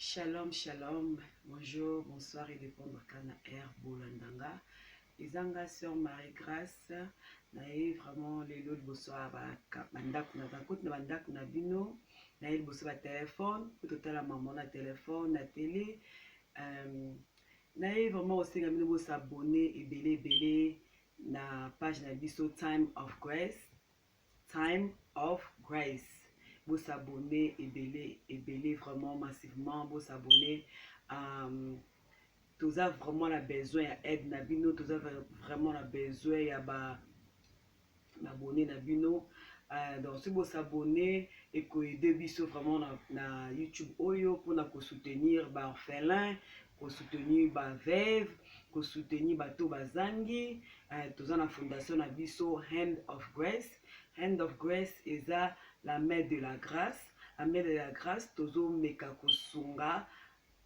Shalom, shalom, bonjour, bonsoir et dépendre kana air bolandanga. Izanga sur Marie-Grâce, nae vraiment les lots de bonsoir bandak na bakot na bandak na bino, nae bonsoir téléphone, total la maman na téléphone, na télé, nae vraiment aussi na bino s'abonner et belé na page na biso Time of Grace, Time of Grace. Vous s'abonner et belé vraiment massivement, vous s'abonner. Tous avez vraiment la besoin d'aide nabino, tous avez vraiment la besoin d'abonner nabino. Donc si vous s'abonner et que aider biso vraiment na YouTube Oyo pour na soutenir ba orphelin, pour soutenir ba veuve, pour soutenir bato bazangi, tous na fondation na biso Hand of Grace. Hand of Grace est la main de la grâce. La main de la grâce, tozo meka kosunga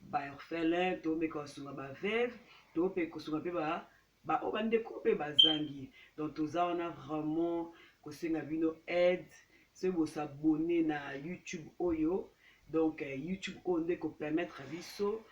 ba orphelin, to meka kosunga ba veuve, to pe kosunga pe ba obandeko pe bazangi. Donc toza on a vraiment kosenga bino aide, se vous s'abonner na YouTube Oyo. Donc YouTube Oyo ko permettre à biso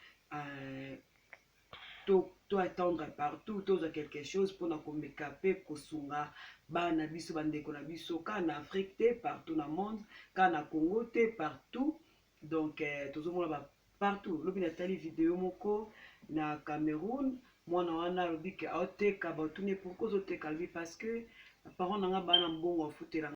to attendre partout, to quelque chose pour na komeka pe kosunga bana biso bandeko na biso ka na Afrique te, partout na monde, ka na Congo te, partout. Donc tozomona ba partout. Lobi na tali vidéo moko na Cameroun, mwana wana lobi ke aoteka batune pourquoi ozoteka lui parce que parents nanga bana mbongo afutela